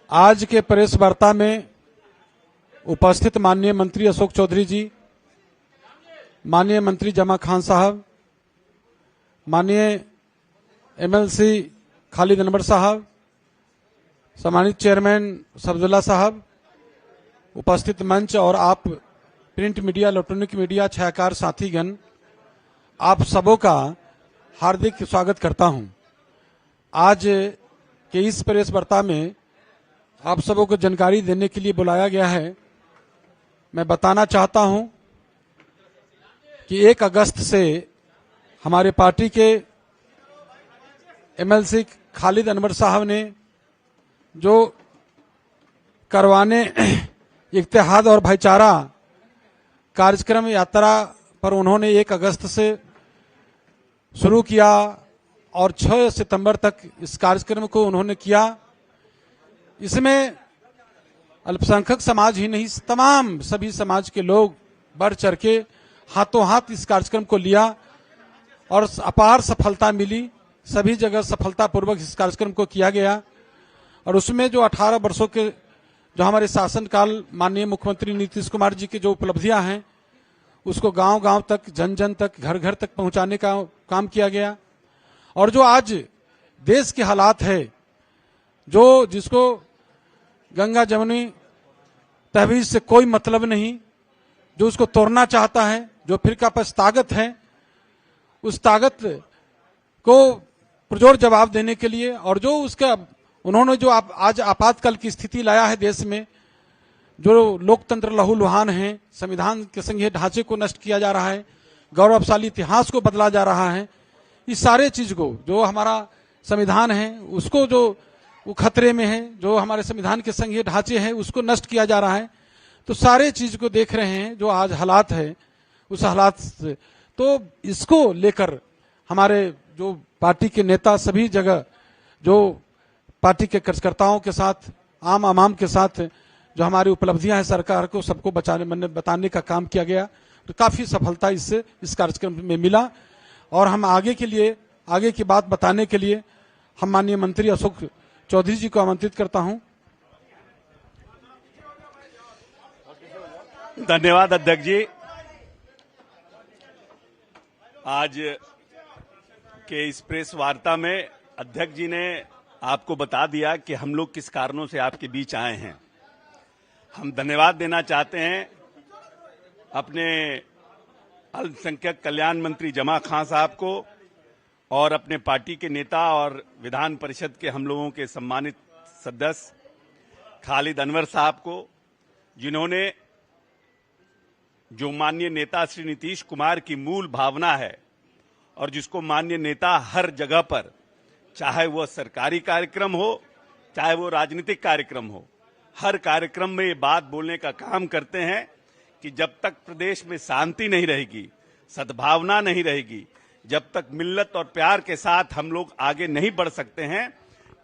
आज के प्रेस वार्ता में उपस्थित माननीय मंत्री अशोक चौधरी जी, माननीय मंत्री जमा खान साहब, माननीय एमएलसी खालिद अनवर साहब, सम्मानित चेयरमैन सफजुल्ला साहब, उपस्थित मंच और आप प्रिंट मीडिया, इलेक्ट्रॉनिक मीडिया, छायाकार साथीगण, आप सबों का हार्दिक स्वागत करता हूं। आज के इस प्रेस वार्ता में आप सबों को जानकारी देने के लिए बुलाया गया है। मैं बताना चाहता हूं कि 1 अगस्त से हमारे पार्टी के एमएलसी खालिद अनवर साहब ने जो करवाने इत्तेहाद और भाईचारा कार्यक्रम यात्रा पर उन्होंने 1 अगस्त से शुरू किया और 6 सितंबर तक इस कार्यक्रम को उन्होंने किया। इसमें अल्पसंख्यक समाज ही नहीं, तमाम सभी समाज के लोग बढ़ चढ़ के हाथों हाथ इस कार्यक्रम को लिया और अपार सफलता मिली। सभी जगह सफलतापूर्वक इस कार्यक्रम को किया गया और उसमें जो 18 वर्षों के जो हमारे शासनकाल माननीय मुख्यमंत्री नीतीश कुमार जी की जो उपलब्धियां हैं उसको गांव गांव तक, जन जन तक, घर घर तक पहुंचाने का काम किया गया। और जो आज देश के हालात है, जो जिसको गंगा जमुनी तहवीज से कोई मतलब नहीं, जो उसको तोड़ना चाहता है, जो फिरकापरस्त ताकत है, उस ताकत को पुरजोर जवाब देने के लिए और जो उसका उन्होंने जो आज आपातकाल की स्थिति लाया है देश में, जो लोकतंत्र लहूलुहान है, संविधान के संघीय ढांचे को नष्ट किया जा रहा है, गौरवशाली इतिहास को बदला जा रहा है, इस सारे चीज को, जो हमारा संविधान है उसको जो वो खतरे में है, जो हमारे संविधान के संघीय ढांचे हैं उसको नष्ट किया जा रहा है। तो सारे चीज को देख रहे हैं जो आज हालात है, उस हालात से तो इसको लेकर हमारे जो पार्टी के नेता सभी जगह जो पार्टी के कार्यकर्ताओं के साथ, आम आवाम के साथ जो हमारी उपलब्धियां हैं सरकार को सबको बताने का काम किया गया। तो काफी सफलता इससे इस कार्यक्रम में मिला और हम आगे के लिए, आगे की बात बताने के लिए हम माननीय मंत्री अशोक चौधरी जी को आमंत्रित करता हूं। धन्यवाद अध्यक्ष जी। आज के इस प्रेस वार्ता में अध्यक्ष जी ने आपको बता दिया कि हम लोग किस कारणों से आपके बीच आए हैं। हम धन्यवाद देना चाहते हैं अपने अल्पसंख्यक कल्याण मंत्री जमा खान साहब को और अपने पार्टी के नेता और विधान परिषद के हम लोगों के सम्मानित सदस्य खालिद अनवर साहब को, जिन्होंने जो माननीय नेता श्री नीतीश कुमार की मूल भावना है और जिसको माननीय नेता हर जगह पर, चाहे वह सरकारी कार्यक्रम हो, चाहे वो राजनीतिक कार्यक्रम हो, हर कार्यक्रम में ये बात बोलने का काम करते हैं कि जब तक प्रदेश में शांति नहीं रहेगी, सद्भावना नहीं रहेगी, जब तक मिल्लत और प्यार के साथ हम लोग आगे नहीं बढ़ सकते हैं,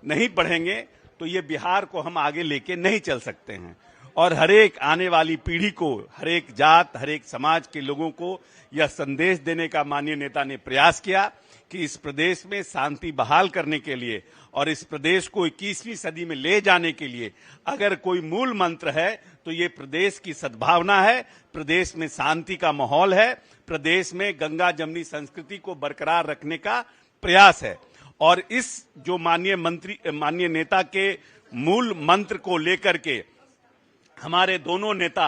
नहीं बढ़ेंगे, तो ये बिहार को हम आगे लेके नहीं चल सकते हैं। और हरेक आने वाली पीढ़ी को, हरेक जात, हरेक समाज के लोगों को यह संदेश देने का माननीय नेता ने प्रयास किया कि इस प्रदेश में शांति बहाल करने के लिए और इस प्रदेश को 21वीं सदी में ले जाने के लिए अगर कोई मूल मंत्र है तो ये प्रदेश की सद्भावना है, प्रदेश में शांति का माहौल है, प्रदेश में गंगा जमुनी संस्कृति को बरकरार रखने का प्रयास है। और इस जो माननीय नेता के मूल मंत्र को लेकर के हमारे दोनों नेता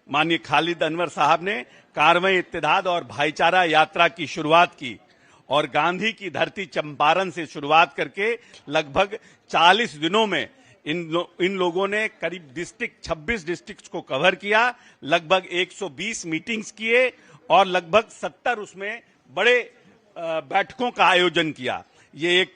माननीय खालिद अनवर साहब ने कार्रवाई, इत्तेहाद और भाईचारा यात्रा की शुरुआत की और गांधी की धरती चंपारण से शुरुआत करके लगभग 40 दिनों में इन लोगों ने करीब 26 डिस्ट्रिक्ट को कवर किया, लगभग 120 मीटिंग्स किए और लगभग 70 उसमें बड़े बैठकों का आयोजन किया। ये एक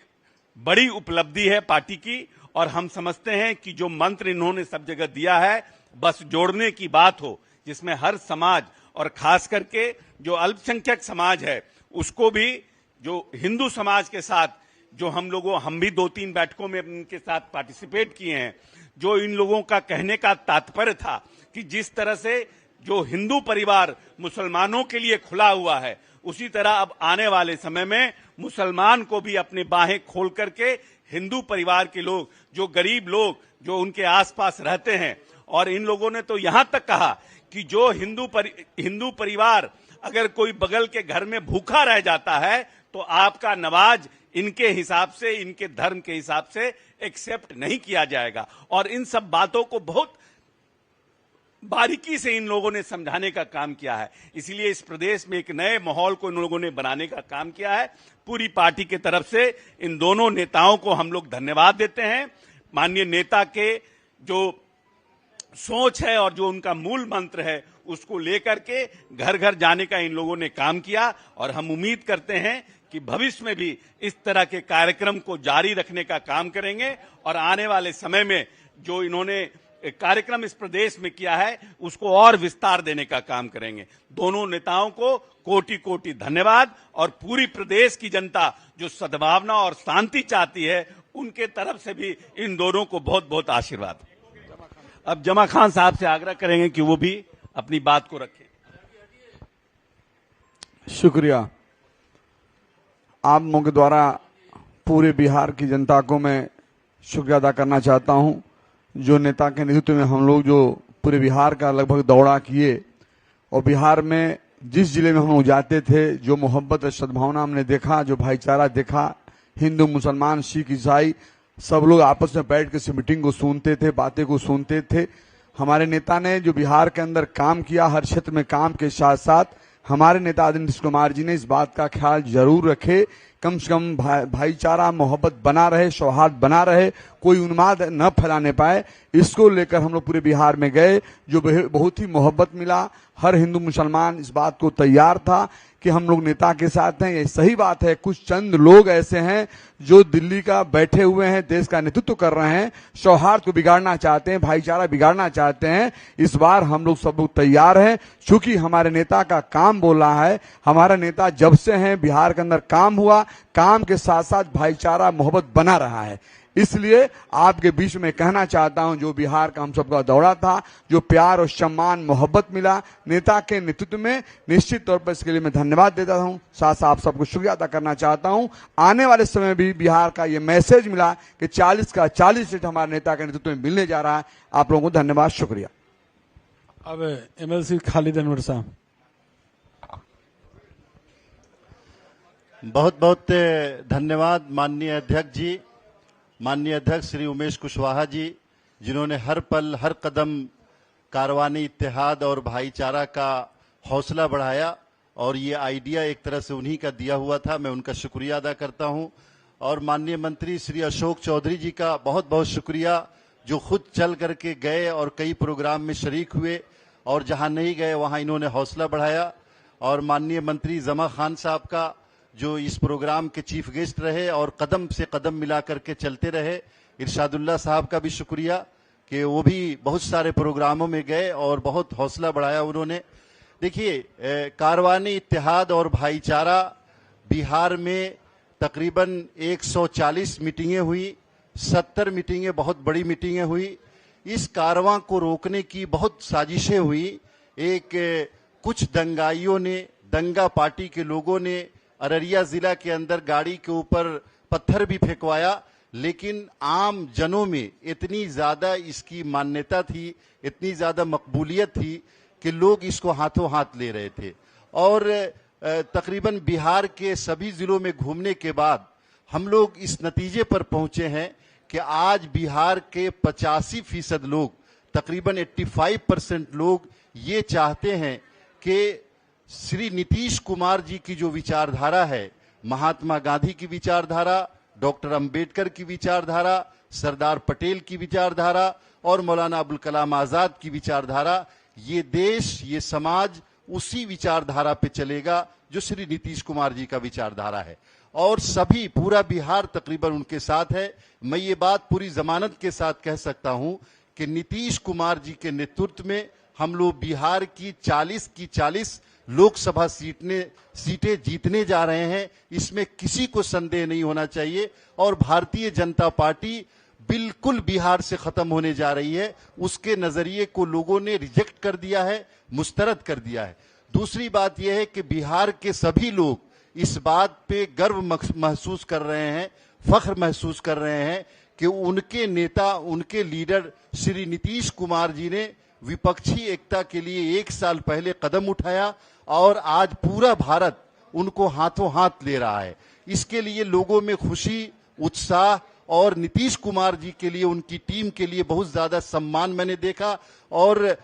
बड़ी उपलब्धि है पार्टी की और हम समझते हैं कि जो मंत्र इन्होंने सब जगह दिया है, बस जोड़ने की बात हो, जिसमें हर समाज और खास करके जो अल्पसंख्यक समाज है उसको भी, जो हिंदू समाज के साथ जो हम भी 2-3 बैठकों में इनके साथ पार्टिसिपेट किए हैं, जो इन लोगों का कहने का तात्पर्य था कि जिस तरह से जो हिंदू परिवार मुसलमानों के लिए खुला हुआ है, उसी तरह अब आने वाले समय में मुसलमान को भी अपने बाहें खोल करके हिंदू परिवार के लोग, जो गरीब लोग जो उनके आसपास रहते हैं, और इन लोगों ने तो यहां तक कहा कि जो हिंदू परिवार अगर कोई बगल के घर में भूखा रह जाता है तो आपका नमाज इनके हिसाब से, इनके धर्म के हिसाब से एक्सेप्ट नहीं किया जाएगा। और इन सब बातों को बहुत बारीकी से इन लोगों ने समझाने का काम किया है। इसलिए इस प्रदेश में एक नए माहौल को इन लोगों ने बनाने का काम किया है। पूरी पार्टी की तरफ से इन दोनों नेताओं को हम लोग धन्यवाद देते हैं। माननीय नेता के जो सोच है और जो उनका मूल मंत्र है उसको लेकर के घर घर जाने का इन लोगों ने काम किया, और हम उम्मीद करते हैं कि भविष्य में भी इस तरह के कार्यक्रम को जारी रखने का काम करेंगे, और आने वाले समय में जो इन्होंने कार्यक्रम इस प्रदेश में किया है उसको और विस्तार देने का काम करेंगे। दोनों नेताओं को कोटि कोटि धन्यवाद, और पूरी प्रदेश की जनता जो सद्भावना और शांति चाहती है उनके तरफ से भी इन दोनों को बहुत बहुत आशीर्वाद। अब जमा खान साहब से आग्रह करेंगे कि वो भी अपनी बात को रखें। शुक्रिया। आप लोगों के द्वारा पूरे बिहार की जनता को मैं शुक्रिया अदा करना चाहता हूं। जो नेता के नेतृत्व में हम लोग जो पूरे बिहार का लगभग दौरा किए, और बिहार में जिस जिले में हम लोग जाते थे जो मोहब्बत और सद्भावना हमने देखा, जो भाईचारा देखा, हिंदू मुसलमान सिख ईसाई सब लोग आपस में बैठ के इस मीटिंग को सुनते थे, बातें को सुनते थे। हमारे नेता ने जो बिहार के अंदर काम किया, हर क्षेत्र में काम के साथ साथ हमारे नेता आदरणीय नीतीश कुमार जी ने इस बात का ख्याल जरूर रखे, कम से कम भाईचारा मोहब्बत बना रहे, सौहार्द बना रहे, कोई उन्माद न फैलाने पाए। इसको लेकर हम लोग पूरे बिहार में गए, जो बहुत ही मोहब्बत मिला। हर हिंदू मुसलमान इस बात को तैयार था कि हम लोग नेता के साथ हैं। ये सही बात है, कुछ चंद लोग ऐसे हैं जो दिल्ली का बैठे हुए हैं, देश का नेतृत्व कर रहे हैं, सौहार्द को बिगाड़ना चाहते हैं, भाईचारा बिगाड़ना चाहते हैं। इस बार हम लोग सब लोग तैयार हैं, चूंकि हमारे नेता का काम बोल रहा है। हमारा नेता जब से हैं बिहार के अंदर काम हुआ, काम के साथ साथ भाईचारा मोहब्बत बना रहा है। इसलिए आपके बीच में कहना चाहता हूं, जो बिहार का हम सबका दौरा था, जो प्यार और सम्मान मोहब्बत मिला नेता के नेतृत्व में, निश्चित तौर पर इसके लिए मैं धन्यवाद देता हूं। साथ साथ आप सबको शुक्रिया अदा करना चाहता हूं। आने वाले समय भी बिहार का ये मैसेज मिला कि 40 का 40 सीट हमारे नेता के नेतृत्व में मिलने जा रहा है। आप लोगों को धन्यवाद, शुक्रिया। अब एमएलसी खालिद अनवर साहब। बहुत बहुत धन्यवाद माननीय अध्यक्ष जी, माननीय अध्यक्ष श्री उमेश कुशवाहा जी, जिन्होंने हर पल हर कदम कारवानी इत्तेहाद और भाईचारा का हौसला बढ़ाया, और ये आइडिया एक तरह से उन्हीं का दिया हुआ था। मैं उनका शुक्रिया अदा करता हूं। और माननीय मंत्री श्री अशोक चौधरी जी का बहुत बहुत शुक्रिया, जो खुद चल करके गए और कई प्रोग्राम में शरीक हुए, और जहां नहीं गए वहां इन्होंने हौसला बढ़ाया। और माननीय मंत्री जमा खान साहब का, जो इस प्रोग्राम के चीफ गेस्ट रहे और कदम से कदम मिला करके चलते रहे। इरशादुल्लाह साहब का भी शुक्रिया कि वो भी बहुत सारे प्रोग्रामों में गए और बहुत हौसला बढ़ाया उन्होंने। देखिए, कारवानी इत्तेहाद और भाईचारा, बिहार में तकरीबन 140 मीटिंगें हुई, 70 मीटिंगें बहुत बड़ी मीटिंगें हुई। इस कारवां को रोकने की बहुत साजिशें हुई। कुछ दंगाइयों ने, दंगा पार्टी के लोगों ने अररिया जिला के अंदर गाड़ी के ऊपर पत्थर भी फेंकवाया, लेकिन आम जनों में इतनी ज्यादा इसकी मान्यता थी, इतनी ज्यादा मकबूलियत थी कि लोग इसको हाथों हाथ ले रहे थे। और तकरीबन बिहार के सभी जिलों में घूमने के बाद हम लोग इस नतीजे पर पहुंचे हैं कि आज बिहार के 85% लोग, तकरीबन 85% लोग ये चाहते हैं कि श्री नीतीश कुमार जी की जो विचारधारा है, महात्मा गांधी की विचारधारा, डॉक्टर अंबेडकर की विचारधारा, सरदार पटेल की विचारधारा और मौलाना अबुल कलाम आजाद की विचारधारा, ये देश, ये समाज उसी विचारधारा पे चलेगा जो श्री नीतीश कुमार जी का विचारधारा है। और सभी, पूरा बिहार तकरीबन उनके साथ है। मैं ये बात पूरी जमानत के साथ कह सकता हूं कि नीतीश कुमार जी के नेतृत्व में हम लोग बिहार की 40 की 40 लोकसभा सीटें जीतने जा रहे हैं, इसमें किसी को संदेह नहीं होना चाहिए। और भारतीय जनता पार्टी बिल्कुल बिहार से खत्म होने जा रही है, उसके नजरिए को लोगों ने रिजेक्ट कर दिया है, मुस्तरद कर दिया है। दूसरी बात यह है कि बिहार के सभी लोग इस बात पे गर्व महसूस कर रहे हैं, फख्र महसूस कर रहे हैं कि उनके नेता, उनके लीडर श्री नीतीश कुमार जी ने विपक्षी एकता के लिए 1 साल पहले कदम उठाया और आज पूरा भारत उनको हाथों हाथ ले रहा है। इसके लिए लोगों में खुशी, उत्साह और नीतीश कुमार जी के लिए, उनकी टीम के लिए बहुत ज्यादा सम्मान मैंने देखा। और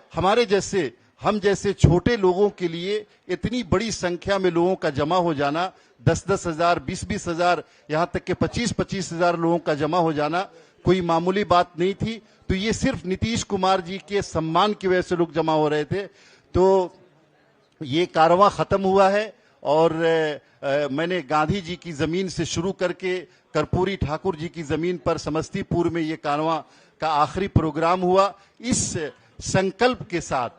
हम जैसे छोटे लोगों के लिए इतनी बड़ी संख्या में लोगों का जमा हो जाना, 10-10 हजार, 20-20 हजार, यहाँ तक के 25-25 हजार लोगों का जमा हो जाना कोई मामूली बात नहीं थी। तो ये सिर्फ नीतीश कुमार जी के सम्मान की वजह से लोग जमा हो रहे थे। तो ये कारवां खत्म हुआ है और मैंने गांधी जी की जमीन से शुरू करके कर्पूरी ठाकुर जी की जमीन पर समस्तीपुर में ये कारवां का आखिरी प्रोग्राम हुआ, इस संकल्प के साथ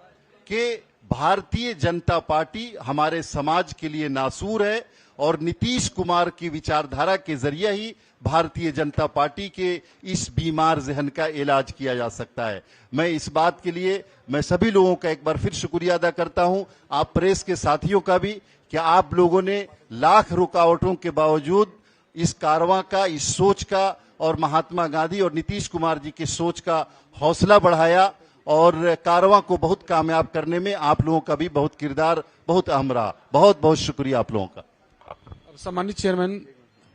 कि भारतीय जनता पार्टी हमारे समाज के लिए नासूर है और नीतीश कुमार की विचारधारा के जरिए ही भारतीय जनता पार्टी के इस बीमार जहन का इलाज किया जा सकता है। मैं इस बात के लिए मैं सभी लोगों का एक बार फिर शुक्रिया अदा करता हूं, आप प्रेस के साथियों का भी, कि आप लोगों ने लाख रुकावटों के बावजूद इस कारवां का, इस सोच का और महात्मा गांधी और नीतीश कुमार जी की सोच का हौसला बढ़ाया और कारवां को बहुत कामयाब करने में आप लोगों का भी बहुत किरदार, बहुत अहम रहा। बहुत बहुत शुक्रिया आप लोगों का। सम्मानित चेयरमैन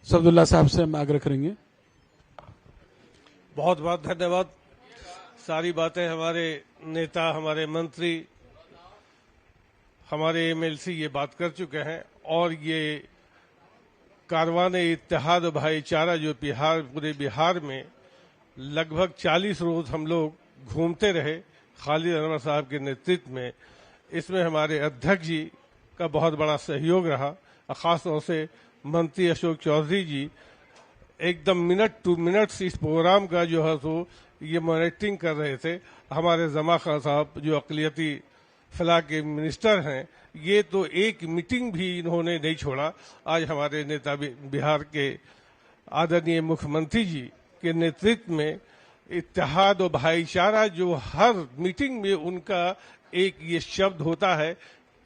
सफदुल्ला साहब से हम आग्रह करेंगे। बहुत बहुत धन्यवाद। सारी बातें हमारे नेता, हमारे मंत्री, हमारे एमएलसी ये बात कर चुके हैं और ये कारवाने इत्तेहाद भाईचारा जो पूरे बिहार में लगभग 40 रोज हम लोग घूमते रहे खालिद अनवर साहब के नेतृत्व में, इसमें हमारे अध्यक्ष जी का बहुत बड़ा सहयोग रहा। खास तौर से मंत्री अशोक चौधरी जी एकदम मिनट टू मिनट इस प्रोग्राम का जो है सो ये मॉनिटरिंग कर रहे थे। हमारे जमा खान साहब जो अक़लियती फलाह के मिनिस्टर हैं, ये तो एक मीटिंग भी इन्होंने नहीं छोड़ा। आज हमारे नेता बिहार के आदरणीय मुख्यमंत्री जी के नेतृत्व में इत्तेहाद और भाईचारा, जो हर मीटिंग में उनका एक ये शब्द होता है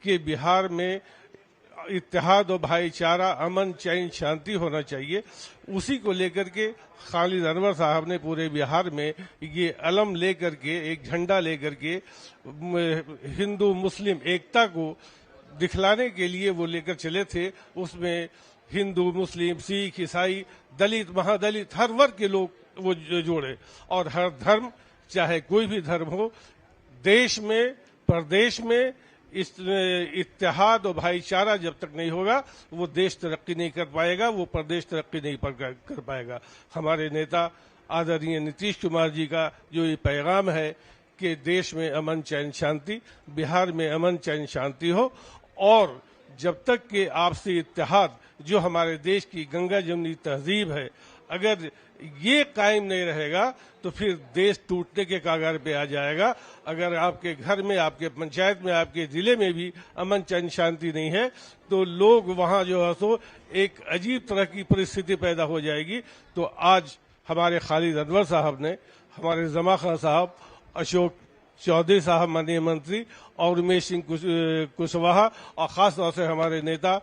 कि बिहार में इत्तेहाद और भाईचारा, अमन, चैन, शांति होना चाहिए, उसी को लेकर के खालिद अनवर साहब ने पूरे बिहार में ये अलम लेकर के, एक झंडा लेकर के हिंदू मुस्लिम एकता को दिखलाने के लिए वो लेकर चले थे। उसमें हिंदू, मुस्लिम, सिख, ईसाई, दलित, महादलित, हर वर्ग के लोग वो जोड़े और हर धर्म, चाहे कोई भी धर्म हो, देश में, प्रदेश में इस इत्तेहाद और भाईचारा जब तक नहीं होगा वो देश तरक्की नहीं कर पाएगा, वो प्रदेश तरक्की नहीं कर पाएगा। हमारे नेता आदरणीय नीतीश कुमार जी का जो ये पैगाम है कि देश में अमन चैन शांति, बिहार में अमन चैन शांति हो, और जब तक कि आपसी इत्तेहाद जो हमारे देश की गंगा जमुनी तहजीब है, अगर ये कायम नहीं रहेगा तो फिर देश टूटने के कगार पे आ जाएगा। अगर आपके घर में, आपके पंचायत में, आपके जिले में भी अमन चैन शांति नहीं है तो लोग वहां जो है सो एक अजीब तरह की परिस्थिति पैदा हो जाएगी। तो आज हमारे खालिद अनवर साहब ने, हमारे जमा खान साहब, अशोक चौधरी साहब माननीय मंत्री और उमेश सिंह कुशवाहा और खास तौर से हमारे नेता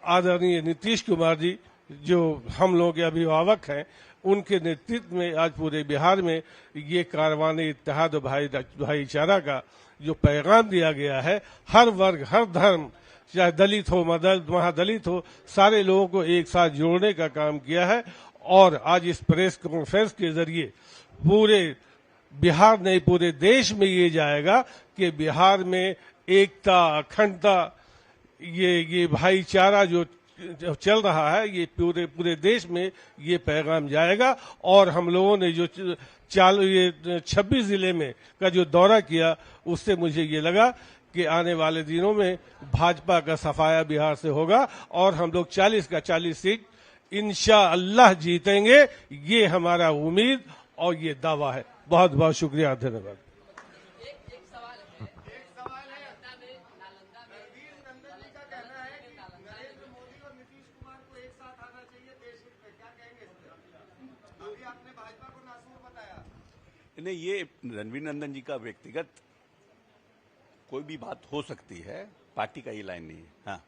आदरणीय नीतीश कुमार जी जो हम लोगों के अभिभावक हैं, उनके नेतृत्व में आज पूरे बिहार में ये कारवाने इत्तेहाद भाईचारा का जो पैगाम दिया गया है, हर वर्ग, हर धर्म, चाहे दलित हो, महादलित हो, सारे लोगों को एक साथ जोड़ने का काम किया है। और आज इस प्रेस कॉन्फ्रेंस के जरिए पूरे बिहार नहीं, पूरे देश में ये जाएगा कि बिहार में एकता, अखंडता, ये भाईचारा जो चल रहा है, ये पूरे देश में ये पैगाम जाएगा। और हम लोगों ने जो ये 26 जिले में का जो दौरा किया, उससे मुझे ये लगा कि आने वाले दिनों में भाजपा का सफाया बिहार से होगा और हम लोग 40 का 40 सीट इंशाअल्लाह जीतेंगे। ये हमारा उम्मीद और ये दावा है। बहुत बहुत शुक्रिया, धन्यवाद। नहीं, ये रणवीर नंदन जी का व्यक्तिगत कोई भी बात हो सकती है, पार्टी का ये लाइन नहीं है। हाँ,